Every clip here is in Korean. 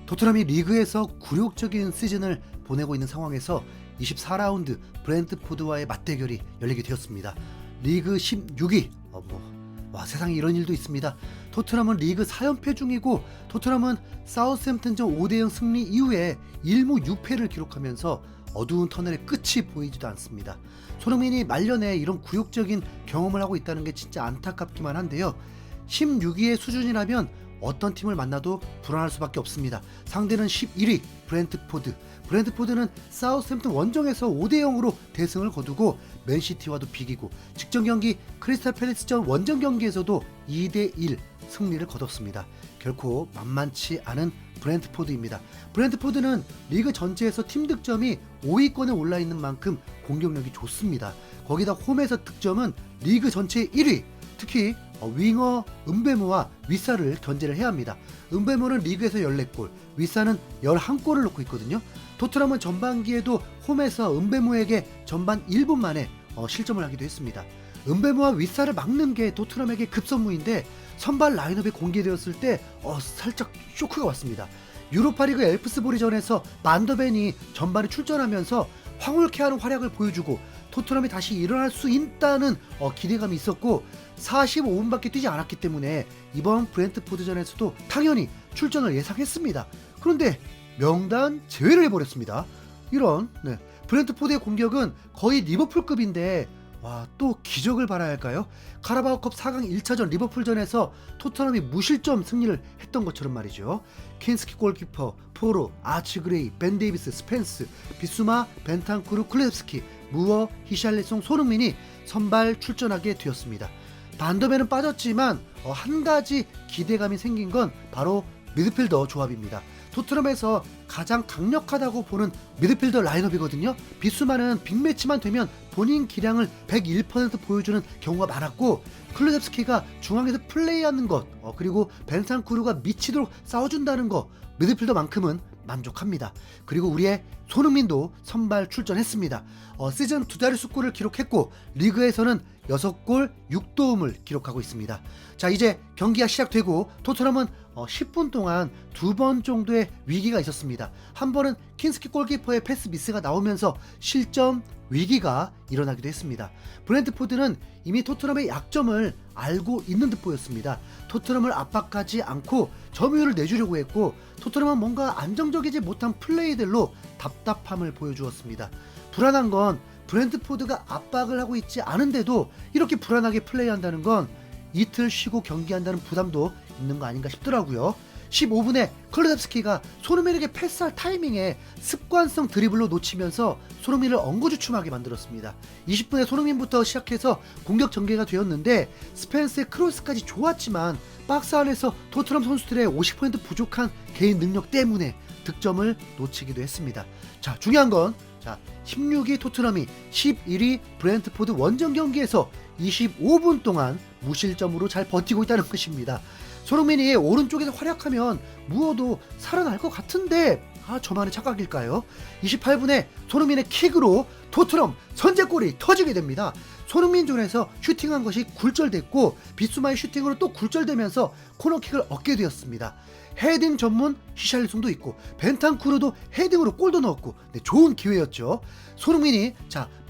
토트넘이 리그에서 굴욕적인 시즌을 보내고 있는 상황에서 24라운드 브렌트포드와의 맞대결이 열리게 되었습니다. 리그 16위. 세상에 이런 일도 있습니다. 토트넘은 리그 4연패 중이고 토트넘은 사우스햄튼전 5대0 승리 이후에 1무 6패를 기록하면서 어두운 터널의 끝이 보이지도 않습니다. 손흥민이 말년에 이런 굴욕적인 경험을 하고 있다는 게 진짜 안타깝기만 한데요. 16위의 수준이라면 어떤 팀을 만나도 불안할 수밖에 없습니다. 상대는 11위 브렌트포드. 브렌트포드는 사우스햄튼 원정에서 5대0으로 대승을 거두고 맨시티와도 비기고 직전 경기 크리스탈 팰리스전 원정 경기에서도 2대1 승리를 거뒀습니다. 결코 만만치 않은 브렌트포드입니다. 브렌트포드는 리그 전체에서 팀 득점이 5위권에 올라있는 만큼 공격력이 좋습니다. 거기다 홈에서 득점은 리그 전체 1위. 특히 윙어 은베모와 윗사를 견제를 해야 합니다. 은베모는 리그에서 14골, 윗사는 11골을 넣고 있거든요. 토트넘은 전반기에도 홈에서 은베모에게 전반 1분 만에 실점을 하기도 했습니다. 은베모와 윗사를 막는 게 토트넘에게 급선무인데 선발 라인업이 공개되었을 때 살짝 쇼크가 왔습니다. 유로파리그 엘프스보리전에서 만더벤이 전반에 출전하면서 황홀케 하는 활약을 보여주고 토트넘이 다시 일어날 수 있다는 기대감이 있었고 45분밖에 뛰지 않았기 때문에 이번 브렌트포드전에서도 당연히 출전을 예상했습니다. 그런데 명단 제외를 해버렸습니다. 이런 브렌트포드의 공격은 거의 리버풀급인데 또 기적을 바라야 할까요? 카라바오컵 4강 1차전 리버풀전에서 토트넘이 무실점 승리를 했던 것처럼 말이죠. 킨스키 골키퍼, 포로, 아치그레이, 벤 데이비스, 스펜스, 비수마, 벤탄쿠르, 쿨레프스키, 무어, 히샬리송, 손흥민이 선발 출전하게 되었습니다. 반더벤은 빠졌지만 한 가지 기대감이 생긴 건 바로 미드필더 조합입니다. 토트넘에서 가장 강력하다고 보는 미드필더 라인업이거든요. 비수마는 빅매치만 되면 본인 기량을 101% 보여주는 경우가 많았고 클루셉스키가 중앙에서 플레이하는 것 그리고 벤탄쿠르가 미치도록 싸워준다는 거 미드필더만큼은 만족합니다. 그리고 우리의 손흥민도 선발 출전했습니다. 시즌 2자릿수골을 기록했고 리그에서는 6골 6도움을 기록하고 있습니다. 자, 이제 경기가 시작되고 토트넘은 10분 동안 2번 정도의 위기가 있었습니다. 한 번은 킨스키 골키퍼의 패스 미스가 나오면서 실점 위기가 일어나기도 했습니다. 브렌트포드는 이미 토트넘의 약점을 알고 있는 듯 보였습니다. 토트넘을 압박하지 않고 점유율을 내주려고 했고 토트넘은 뭔가 안정적이지 못한 플레이들로 답답함을 보여주었습니다. 불안한 건 브렌트포드가 압박을 하고 있지 않은데도 이렇게 불안하게 플레이한다는 건 이틀 쉬고 경기한다는 부담도 있는 거 아닌가 싶더라고요. 15분에 클루셉스키가 손흥민에게 패스할 타이밍에 습관성 드리블로 놓치면서 손흥민을 엉거주춤하게 만들었습니다. 20분에 손흥민부터 시작해서 공격 전개가 되었는데 스펜스의 크로스까지 좋았지만 박스 안에서 토트넘 선수들의 50% 부족한 개인 능력 때문에 득점을 놓치기도 했습니다. 자, 중요한 건 16위 토트넘이 11위 브렌트포드 원정 경기에서 25분 동안 무실점으로 잘 버티고 있다는 것입니다. 손흥민이 오른쪽에서 활약하면 무어도 살아날 것 같은데 저만의 착각일까요? 28분에 손흥민의 킥으로 토트넘 선제골이 터지게 됩니다. 손흥민 존에서 슈팅한 것이 굴절됐고 비수마의 슈팅으로 또 굴절되면서 코너킥을 얻게 되었습니다. 헤딩 전문 히샬리송도 있고 벤탄쿠르도 헤딩으로 골도 넣었고 좋은 기회였죠. 손흥민이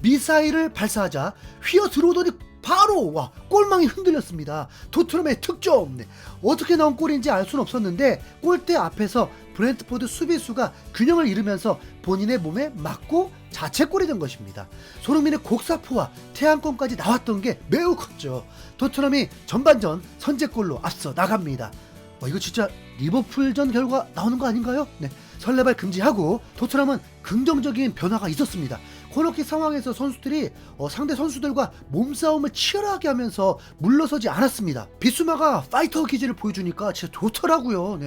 미사일을 발사하자 휘어 들어오더니 바로 골망이 흔들렸습니다. 토트넘의 득점. 어떻게 나온 골인지 알 수는 없었는데 골대 앞에서 브렌트포드 수비수가 균형을 잃으면서 본인의 몸에 맞고 자책골이 된 것입니다. 손흥민의 곡사포와 태양권까지 나왔던 게 매우 컸죠. 토트넘이 전반전 선제골로 앞서 나갑니다. 이거 진짜 리버풀전 결과 나오는 거 아닌가요? 설레발 금지하고 토트넘은 긍정적인 변화가 있었습니다. 코너킥 상황에서 선수들이 상대 선수들과 몸싸움을 치열하게 하면서 물러서지 않았습니다. 비수마가 파이터 기질을 보여주니까 진짜 좋더라고요.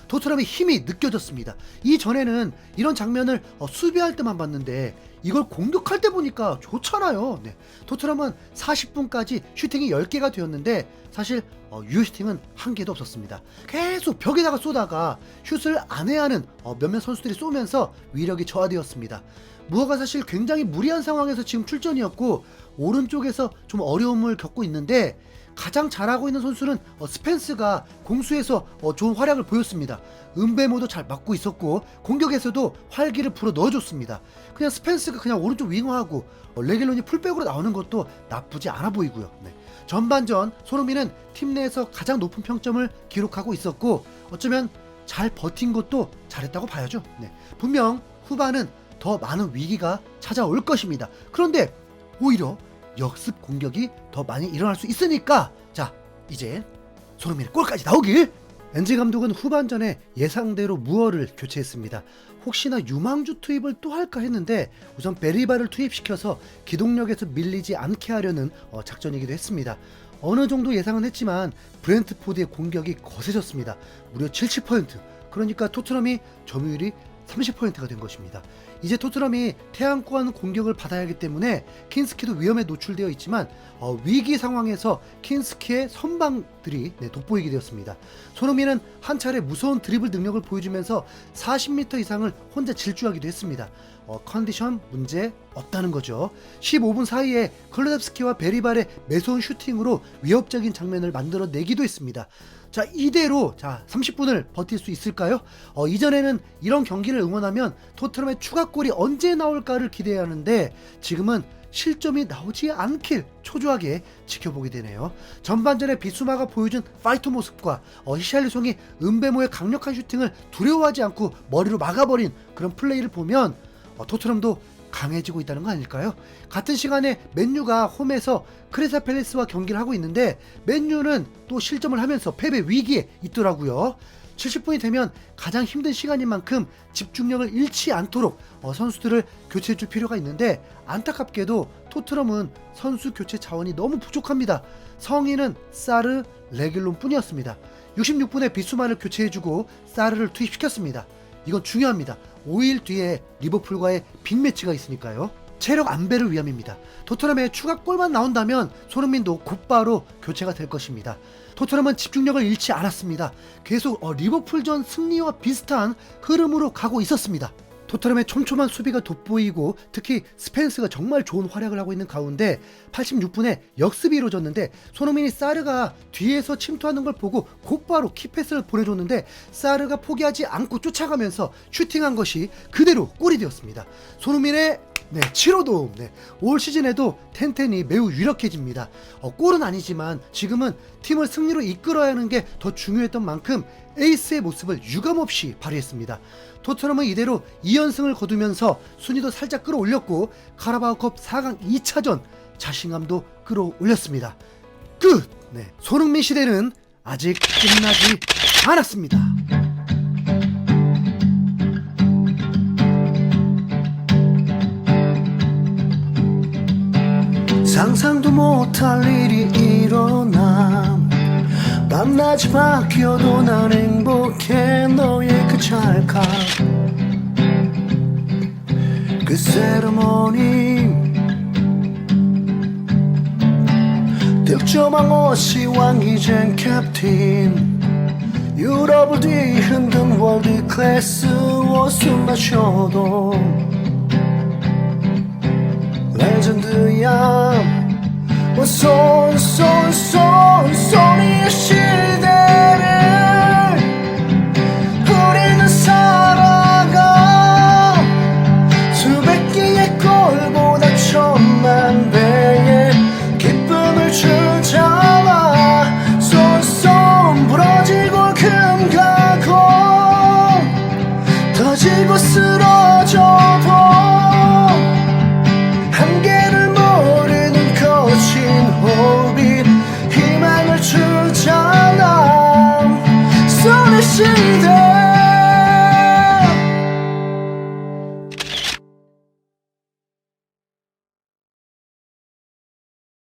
토트넘의 힘이 느껴졌습니다. 이전에는 이런 장면을 수비할 때만 봤는데 이걸 공격할 때 보니까 좋잖아요. 토트넘은 40분까지 슈팅이 10개가 되었는데 사실 유효슈팅은 한 개도 없었습니다. 계속 벽에다가 쏘다가 슛을 안 해야 하는 몇몇 선수들이 쏘면서 위력이 저하되었습니다. 무어가 사실 굉장히 무리한 상황에서 지금 출전이었고 오른쪽에서 좀 어려움을 겪고 있는데 가장 잘하고 있는 선수는 스펜스가 공수에서 좋은 활약을 보였습니다. 은배모도 잘 막고 있었고 공격에서도 활기를 불어 넣어줬습니다. 그냥 스펜스가 그냥 오른쪽 윙어하고 레길론이 풀백으로 나오는 것도 나쁘지 않아 보이고요. 네. 전반전 손흥민은 팀 내에서 가장 높은 평점을 기록하고 있었고 어쩌면 잘 버틴 것도 잘했다고 봐야죠. 네. 분명 후반은 더 많은 위기가 찾아올 것입니다. 그런데 오히려 역습 공격이 더 많이 일어날 수 있으니까 자 이제 손흥민의 골까지 나오길. 엔지 감독은 후반전에 예상대로 무어를 교체했습니다. 혹시나 유망주 투입을 또 할까 했는데 우선 베리바를 투입시켜서 기동력에서 밀리지 않게 하려는 작전이기도 했습니다. 어느 정도 예상은 했지만 브렌트포드의 공격이 거세졌습니다. 무려 70%. 그러니까 토트넘이 점유율이 30%가 된 것입니다. 이제 토트넘이 태양권 하는 공격을 받아야 하기 때문에 킨스키도 위험에 노출되어 있지만 위기 상황에서 킨스키의 선방들이 돋보이게 되었습니다. 손흥민은 한 차례 무서운 드리블 능력을 보여주면서 40m 이상을 혼자 질주하기도 했습니다. 컨디션 문제 없다는 거죠. 15분 사이에 클루셉스키와 베리발의 매서운 슈팅으로 위협적인 장면을 만들어내기도 했습니다. 자 이대로 30분을 버틸 수 있을까요? 이전에는 이런 경기를 응원하면 토트넘의 추가골이 언제 나올까를 기대해야 하는데 지금은 실점이 나오지 않길 초조하게 지켜보게 되네요. 전반전에 비수마가 보여준 파이터 모습과 히샬리송이 은배모의 강력한 슈팅을 두려워하지 않고 머리로 막아버린 그런 플레이를 보면 토트넘도 강해지고 있다는 거 아닐까요? 같은 시간에 맨유가 홈에서 크리스탈 팰리스와 경기를 하고 있는데 맨유는 또 실점을 하면서 패배 위기에 있더라고요. 70분이 되면 가장 힘든 시간인 만큼 집중력을 잃지 않도록 선수들을 교체해 줄 필요가 있는데 안타깝게도 토트넘은 선수 교체 자원이 너무 부족합니다. 성인은 사르, 레길론 뿐이었습니다. 66분에 비수만을 교체해주고 사르를 투입시켰습니다. 이건 중요합니다. 5일 뒤에 리버풀과의 빅매치가 있으니까요. 체력 안배를 위함입니다. 토트넘의 추가골만 나온다면 손흥민도 곧바로 교체가 될 것입니다. 토트넘은 집중력을 잃지 않았습니다. 계속 리버풀전 승리와 비슷한 흐름으로 가고 있었습니다. 토트넘의 촘촘한 수비가 돋보이고 특히 스펜스가 정말 좋은 활약을 하고 있는 가운데 86분에 역습이 이루어졌는데 손흥민이 사르가 뒤에서 침투하는 걸 보고 곧바로 키패스를 보내줬는데 사르가 포기하지 않고 쫓아가면서 슈팅한 것이 그대로 골이 되었습니다. 손흥민의 7호 도움. 올 시즌에도 텐텐이 매우 유력해집니다. 골은 아니지만 지금은 팀을 승리로 이끌어야 하는 게 더 중요했던 만큼 에이스의 모습을 유감없이 발휘했습니다. 토트넘은 이대로 2연승을 거두면서 순위도 살짝 끌어올렸고 카라바오컵 4강 2차전 자신감도 끌어올렸습니다. 끝! 손흥민 시대는 아직 끝나지 않았습니다. 상상도 못할 일이 일어나 밤낮이 바뀌어도 난 행복해. 너의 그 찰칵 그 세레모니 득점왕 오시왕 이젠 캡틴 유럽을 뒤흔든 월드 클래스 옷을 마셔도 레전드야. 손이 시대를 우리는 살아가 수백 개의 골보다 천만 배의 기쁨을 주잖아. 손 부러지고 금 가고 터지고 쓰러져도 한계를 모르는 거친 호흡이 희망을 주잖아. 손의 시대